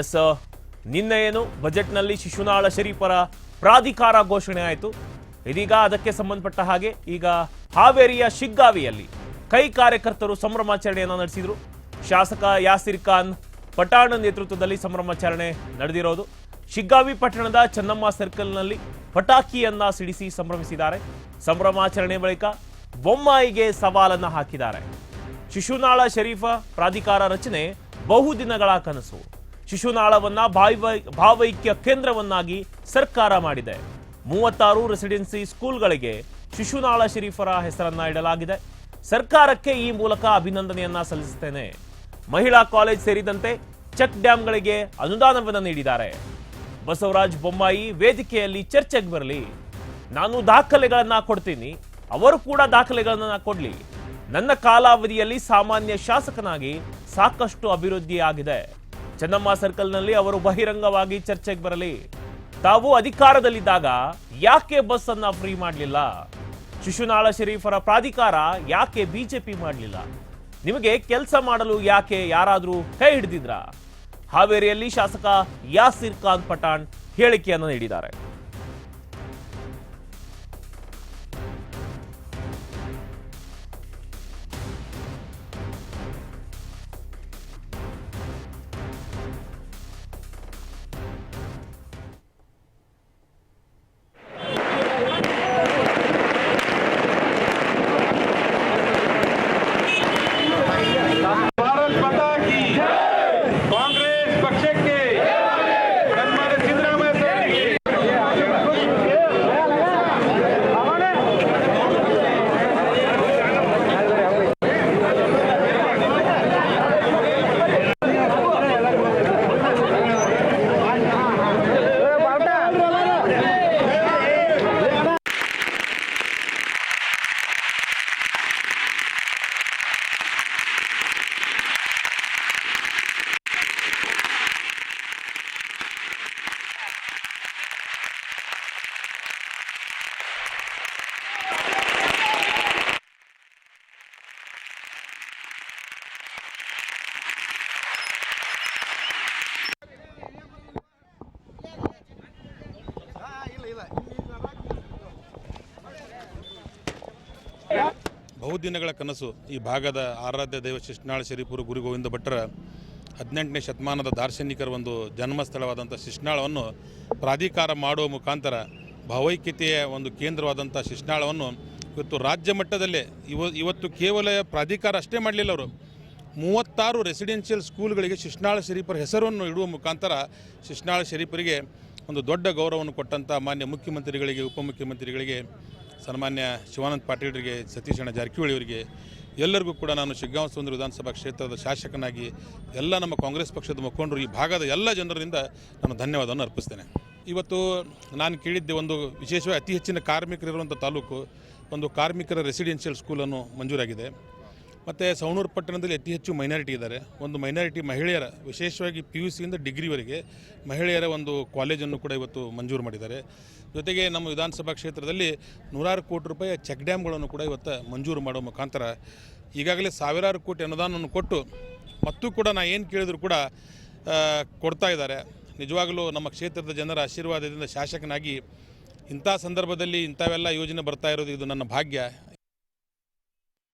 S, ನಿನ್ನೆ ಏನು ಬಜೆಟ್ನಲ್ಲಿ ಶಿಶುನಾಳ ಶರೀಫರ ಪ್ರಾಧಿಕಾರ ಘೋಷಣೆ ಆಯಿತು. ಇದೀಗ ಅದಕ್ಕೆ ಸಂಬಂಧಪಟ್ಟ ಹಾಗೆ ಈಗ ಹಾವೇರಿಯ ಶಿಗ್ಗಾವಿಯಲ್ಲಿ ಕೈ ಕಾರ್ಯಕರ್ತರು ಸಂಭ್ರಮಾಚರಣೆಯನ್ನು ನಡೆಸಿದರು. ಶಾಸಕ ಯಾಸಿರ್ ಖಾನ್ ಪಠಾಣ್ ನೇತೃತ್ವದಲ್ಲಿ ಸಂಭ್ರಮಾಚರಣೆ ನಡೆದಿರೋದು. ಶಿಗ್ಗಾವಿ ಪಟ್ಟಣದ ಚೆನ್ನಮ್ಮ ಸರ್ಕಲ್ನಲ್ಲಿ ಪಟಾಕಿಯನ್ನ ಸಿಡಿಸಿ ಸಂಭ್ರಮಿಸಿದ್ದಾರೆ. ಸಂಭ್ರಮಾಚರಣೆ ಬಳಿಕ ಬೊಮ್ಮಾಯಿಗೆ ಸವಾಲನ್ನ ಹಾಕಿದ್ದಾರೆ. ಶಿಶುನಾಳ ಶರೀಫ ಪ್ರಾಧಿಕಾರ ರಚನೆ ಬಹುದಿನಗಳ ಕನಸು. ಶಿಶುನಾಳವನ್ನ ಭಾವೈಕ್ಯ ಕೇಂದ್ರವನ್ನಾಗಿ ಸರ್ಕಾರ ಮಾಡಿದೆ. 36 ರೆಸಿಡೆನ್ಸಿ ಸ್ಕೂಲ್ಗಳಿಗೆ ಶಿಶುನಾಳ ಶರೀಫರ ಹೆಸರನ್ನ ಇಡಲಾಗಿದೆ. ಸರ್ಕಾರಕ್ಕೆ ಈ ಮೂಲಕ ಅಭಿನಂದನೆಯನ್ನ ಸಲ್ಲಿಸುತ್ತೇನೆ. ಮಹಿಳಾ ಕಾಲೇಜ್ ಸೇರಿದಂತೆ ಚೆಕ್ ಡ್ಯಾಂಗಳಿಗೆ ಅನುದಾನವನ್ನು ನೀಡಿದ್ದಾರೆ. ಬಸವರಾಜ ಬೊಮ್ಮಾಯಿ ವೇದಿಕೆಯಲ್ಲಿ ಚರ್ಚೆಗೆ ಬರಲಿ, ನಾನು ದಾಖಲೆಗಳನ್ನ ಕೊಡ್ತೀನಿ, ಅವರು ಕೂಡ ದಾಖಲೆಗಳನ್ನ ಕೊಡ್ಲಿ. ನನ್ನ ಕಾಲಾವಧಿಯಲ್ಲಿ ಸಾಮಾನ್ಯ ಶಾಸಕನಾಗಿ ಸಾಕಷ್ಟು ಅಭಿವೃದ್ಧಿ ಆಗಿದೆ. ಚೆನ್ನಮ್ಮ ಸರ್ಕಲ್ನಲ್ಲಿ ಅವರು ಬಹಿರಂಗವಾಗಿ ಚರ್ಚೆಗೆ ಬರಲಿ. ತಾವು ಅಧಿಕಾರದಲ್ಲಿದ್ದಾಗ ಯಾಕೆ ಬಸ್ ಅನ್ನ ಫ್ರೀ ಮಾಡಲಿಲ್ಲ? ಶಿಶುನಾಳ ಶರೀಫರ ಪ್ರಾಧಿಕಾರ ಯಾಕೆ ಬಿಜೆಪಿ ಮಾಡಲಿಲ್ಲ? ನಿಮಗೆ ಕೆಲಸ ಮಾಡಲು ಯಾಕೆ ಯಾರಾದರೂ ಕೈ ಹಿಡಿದಿದ್ರ? ಹಾವೇರಿಯಲ್ಲಿ ಶಾಸಕ ಯಾಸಿರ್ ಖಾನ್ ಪಠಾಣ್ ಹೇಳಿಕೆಯನ್ನು ನೀಡಿದ್ದಾರೆ. ಬಹುದಿನಗಳ ಕನಸು. ಈ ಭಾಗದ ಆರಾಧ್ಯ ದೈವ ಶಿಶುನಾಳ ಶರೀಫರು ಗುರು ಗೋವಿಂದ ಭಟ್ಟರ 18ನೇ ಶತಮಾನದ ದಾರ್ಶನಿಕರ ಒಂದು ಜನ್ಮಸ್ಥಳವಾದಂಥ ಶಿಶುನಾಳವನ್ನು ಪ್ರಾಧಿಕಾರ ಮಾಡುವ ಮುಖಾಂತರ ಭಾವೈಕ್ಯತೆಯ ಒಂದು ಕೇಂದ್ರವಾದಂಥ ಶಿಶುನಾಳವನ್ನು ಇವತ್ತು ರಾಜ್ಯ ಮಟ್ಟದಲ್ಲೇ ಇವತ್ತು ಕೇವಲ ಪ್ರಾಧಿಕಾರ ಅಷ್ಟೇ ಮಾಡಲಿಲ್ಲ. ಅವರು 36 ರೆಸಿಡೆನ್ಷಿಯಲ್ ಸ್ಕೂಲ್ಗಳಿಗೆ ಶಿಶುನಾಳ ಶರೀಫರ ಹೆಸರನ್ನು ಇಡುವ ಮುಖಾಂತರ ಶಿಶುನಾಳ ಶರೀಫರಿಗೆ ಒಂದು ದೊಡ್ಡ ಗೌರವವನ್ನು ಕೊಟ್ಟಂಥ ಮಾನ್ಯ ಮುಖ್ಯಮಂತ್ರಿಗಳಿಗೆ, ಉಪಮುಖ್ಯಮಂತ್ರಿಗಳಿಗೆ, ಸನ್ಮಾನ್ಯ ಶಿವಾನಂದ ಪಾಟೀಲರಿಗೆ, ಸತೀಶ್ ಅಣ್ಣ ಜಾರಕಿಹೊಳಿ ಅವರಿಗೆ ಎಲ್ಲರಿಗೂ ಕೂಡ ನಾನು ಶಿಗ್ಗಾಂವ ಸುಂದರ ವಿಧಾನಸಭಾ ಕ್ಷೇತ್ರದ ಶಾಸಕನಾಗಿ ಎಲ್ಲ ನಮ್ಮ ಕಾಂಗ್ರೆಸ್ ಪಕ್ಷದ ಮುಖಂಡರು, ಈ ಭಾಗದ ಎಲ್ಲ ಜನರಿಂದ ನಾನು ಧನ್ಯವಾದವನ್ನು ಅರ್ಪಿಸ್ತೇನೆ. ಇವತ್ತು ನಾನು ಕೇಳಿದ್ದೆ, ಒಂದು ವಿಶೇಷವಾಗಿ ಅತಿ ಹೆಚ್ಚಿನ ಕಾರ್ಮಿಕರಿರುವಂಥ ತಾಲೂಕು, ಒಂದು ಕಾರ್ಮಿಕರ ರೆಸಿಡೆನ್ಷಿಯಲ್ ಸ್ಕೂಲನ್ನು ಮಂಜೂರಾಗಿದೆ. ಮತ್ತು ಸವಣೂರು ಪಟ್ಟಣದಲ್ಲಿ ಅತಿ ಹೆಚ್ಚು ಮೈನಾರಿಟಿ ಇದ್ದಾರೆ. ಒಂದು ಮೈನಾರಿಟಿ ಮಹಿಳೆಯರ, ವಿಶೇಷವಾಗಿ PUCಯಿಂದ ಡಿಗ್ರಿವರೆಗೆ ಮಹಿಳೆಯರ ಒಂದು ಕಾಲೇಜನ್ನು ಕೂಡ ಇವತ್ತು ಮಂಜೂರು ಮಾಡಿದ್ದಾರೆ. ಜೊತೆಗೆ ನಮ್ಮ ವಿಧಾನಸಭಾ ಕ್ಷೇತ್ರದಲ್ಲಿ 100 ಕೋಟಿ ರೂಪಾಯಿ ಚೆಕ್ ಡ್ಯಾಮ್ಗಳನ್ನು ಕೂಡ ಇವತ್ತು ಮಂಜೂರು ಮಾಡುವ ಮುಖಾಂತರ ಈಗಾಗಲೇ ಸಾವಿರಾರು ಕೋಟಿ ಅನುದಾನವನ್ನು ಕೊಟ್ಟು ಮತ್ತೂ ಕೂಡ ನಾ ಏನು ಕೇಳಿದ್ರು ಕೂಡ ಕೊಡ್ತಾ ಇದ್ದಾರೆ. ನಿಜವಾಗಲೂ ನಮ್ಮ ಕ್ಷೇತ್ರದ ಜನರ ಆಶೀರ್ವಾದದಿಂದ ಶಾಸಕನಾಗಿ ಇಂಥ ಸಂದರ್ಭದಲ್ಲಿ ಇಂಥವೆಲ್ಲ ಯೋಜನೆ ಬರ್ತಾ ಇರೋದು ಇದು ನನ್ನ ಭಾಗ್ಯ.